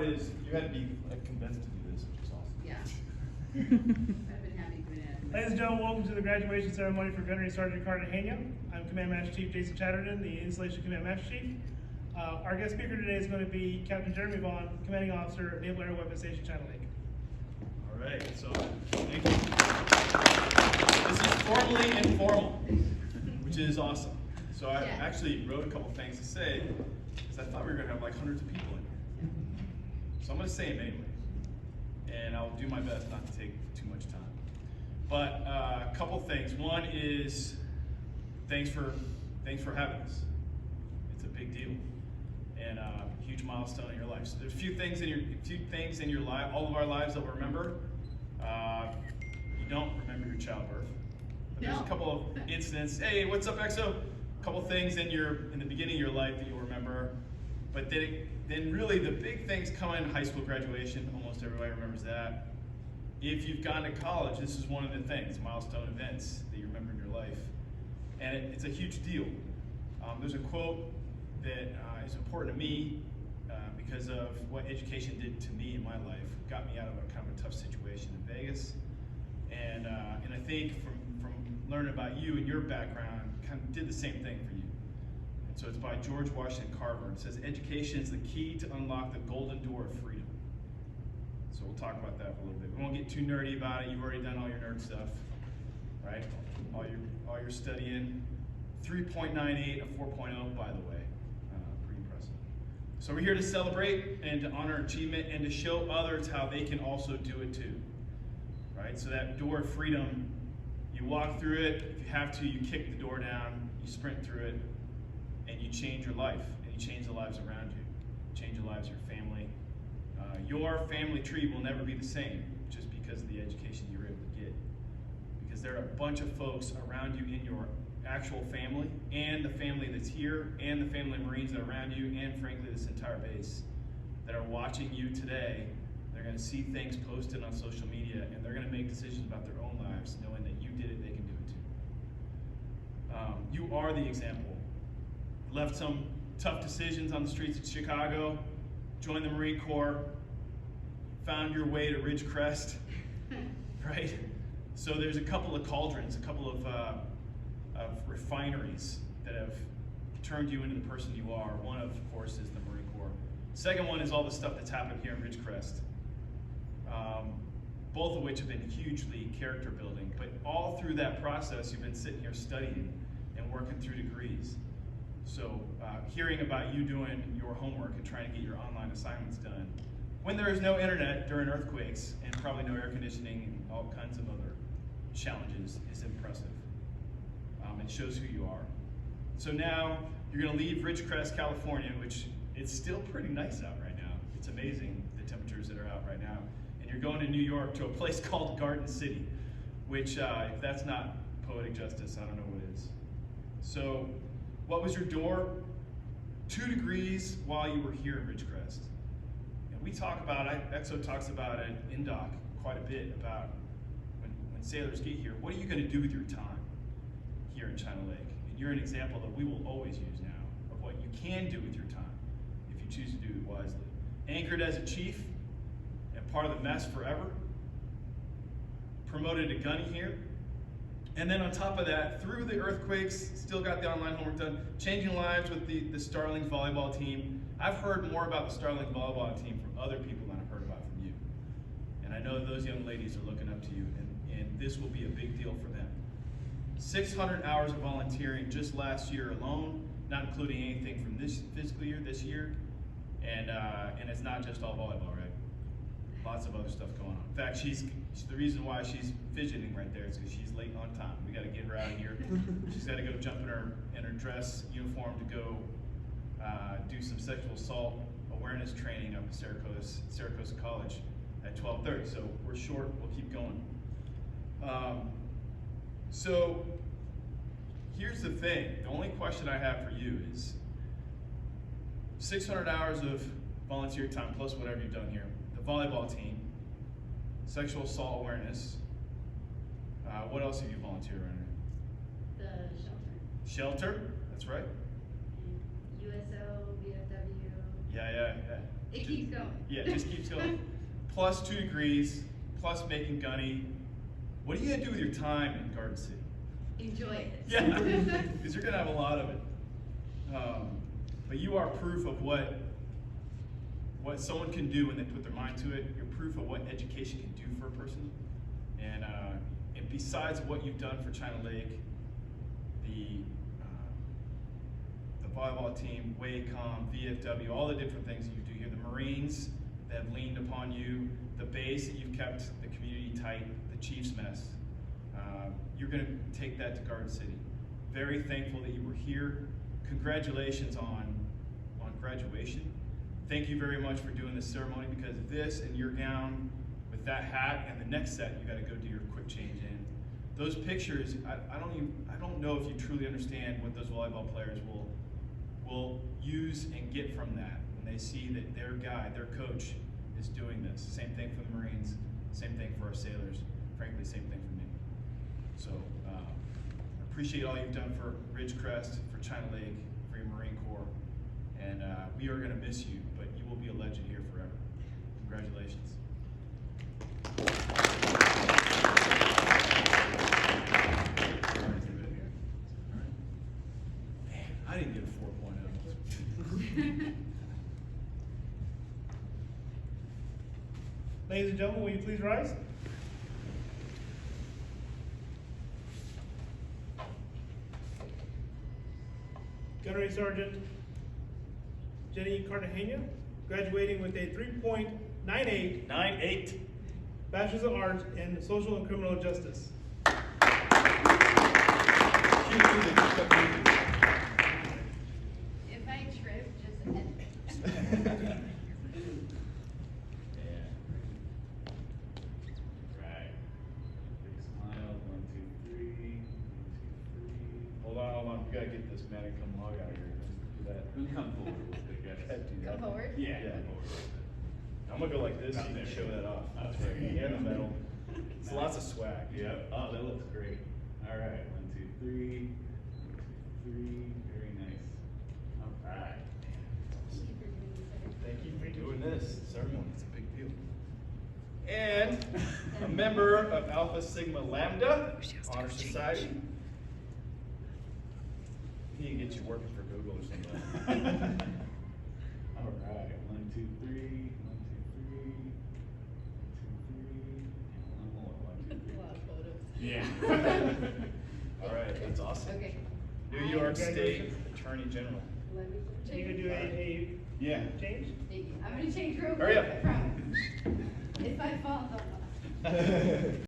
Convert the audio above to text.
is you had to be convinced to do this, which is awesome. Yeah. I've been happy to be in. Ladies and gentlemen, welcome to the graduation ceremony for Gunnery Sergeant Cartagena. I'm Command Master Chief Jason Chatterton, the Installation Command Master Chief. Our guest speaker today is going to be Captain Jeremy Vaughn, Commanding Officer, Naval Air Weapons Station, China Lake. All right, so thank you. This is formally informal, which is awesome. So I actually wrote a couple things to say, because I thought we were going to have like hundreds of people in here. So I'm going to say them anyway, and I'll do my best not to take too much time. But a couple things. One is thanks for having us. It's a big deal and a huge milestone in your life. So there's a few things in your life, all of our lives that we'll remember. You don't remember your childbirth. But there's a couple of incidents. Hey, what's up, EXO? A couple things in the beginning of your life that you'll remember. But then really the big things come in high school graduation. Almost everybody remembers that. If you've gone to college, this is one of the things, milestone events that you remember in your life. And it's a huge deal. There's a quote that is important to me because of what education did to me in my life. It got me out of a kind of a tough situation in Vegas. And I think from learning about you and your background, kind of did the same thing for you. And so it's by George Washington Carver. It says, education is the key to unlock the golden door of freedom. So we'll talk about that for a little bit. We won't get too nerdy about it. You've already done all your nerd stuff, right? All your studying. 3.98, a 4.0, by the way. Pretty impressive. So we're here to celebrate and to honor achievement and to show others how they can also do it too, right? So that door of freedom, you walk through it. If you have to, you kick the door down, you sprint through it, and you change your life, and you change the lives around you. You change the lives of your family. Your family tree will never be the same just because of the education you were able to get. Because there are a bunch of folks around you in your actual family, and the family that's here, and the family of Marines that are around you, and frankly this entire base that are watching you today. They're going to see things posted on social media, and they're going to make decisions about their own lives, knowing that you did it, they can do it too. You are the example. Left some tough decisions on the streets of Chicago, joined the Marine Corps, found your way to Ridgecrest, right? So there's a couple of cauldrons, a couple of refineries that have turned you into the person you are. One, of course, is the Marine Corps. Second one is all the stuff that's happened here in Ridgecrest, both of which have been hugely character building. But all through that process, you've been sitting here studying and working through degrees. So hearing about you doing your homework and trying to get your online assignments done when there is no internet during earthquakes and probably no air conditioning and all kinds of other challenges is impressive. It shows who you are. So now you're going to leave Ridgecrest, California, which it's still pretty nice out right now. It's amazing the temperatures that are out right now. And you're going to New York to a place called Garden City, which if that's not poetic justice, I don't know what is. So what was your door? 2 degrees while you were here in Ridgecrest. And we talk about it, EXO talks about it in doc quite a bit about when sailors get here, what are you going to do with your time here in China Lake? And you're an example that we will always use now of what you can do with your time if you choose to do it wisely. Anchored as a chief and part of the mess forever. Promoted to gunny here. And then on top of that, through the earthquakes, still got the online homework done, changing lives with the Starlings volleyball team. I've heard more about the Starlings volleyball team from other people than I've heard about from you. And I know those young ladies are looking up to you, and this will be a big deal for them. 600 hours of volunteering just last year alone, not including anything from this fiscal year, this year. And it's not just all volleyball, right? Lots of other stuff going on. In fact, she's the reason why she's fidgeting right there is because she's late on time. We got to get her out of here. She's got to go jump in her dress uniform to go do some sexual assault awareness training up at Syracuse College at 12:30. So we're short. We'll keep going. So here's the thing. The only question I have for you is 600 hours of volunteer time plus whatever you've done here. The volleyball team, sexual assault awareness. What else have you volunteered under? The shelter. Shelter, that's right. USO, VFW. Yeah. It keeps going. Yeah, it just keeps going. Plus 2 degrees, plus making gunny. What are you gonna do with your time in Garden City? Enjoy it. Yeah, because you're gonna have a lot of it. But you are proof of what someone can do when they put their mind to it. You're proof of what education can do for a person. And besides what you've done for China Lake, the volleyball team, WACOM, VFW, all the different things that you do here, the Marines that have leaned upon you, the base that you've kept the community tight, the Chiefs mess, you're going to take that to Garden City. Very thankful that you were here. Congratulations on graduation. Thank you very much for doing this ceremony, because this and your gown with that hat and the next set, you got to go do your quick change in. Those pictures, I don't know if you truly understand what those volleyball players will use and get from that when they see that their guy, their coach, is doing this. Same thing for the Marines, same thing for our sailors, frankly, same thing for me. So, appreciate all you've done for Ridgecrest, for China Lake, for your Marine Corps, and we are going to miss you, but you will be a legend here forever. Congratulations. Man, I didn't get a 4.0. Ladies and gentlemen, will you please rise? Gunnery Sergeant Jenny Cartagena, graduating with a 3.98 9-8. Bachelor's of Arts in Social and Criminal Justice. If I trip, just admit it. Right. Big smile. 1, 2, 3. 1, 2, 3. Hold on. We gotta get this man to come log out of here. Let's do that. Who come forward? We'll take that. Do Go that. forward. Yeah, Yeah. come forward. I'm gonna go like this so you Out can there. show that off. Out there. And the medal. It's lots of swag. Yep. Oh, that looks great. All right. 1, 2, 3. 1, 2, 3. Very nice. All right. Thank you for doing this ceremony. It's a big deal. And a member of Alpha Sigma Lambda Honor Society. You need to get you working for Google or something. All right. 1, 2, 3. 1, 2, 3. 1, 2, 3. And one more. 1, 2, 3. A lot of photos. Yeah. All right, that's awesome. Okay. New York State Attorney General. Let me Are you gonna do a Yeah. change? I'm gonna change real quick. Hurry up. I promise. If I fall, don't laugh.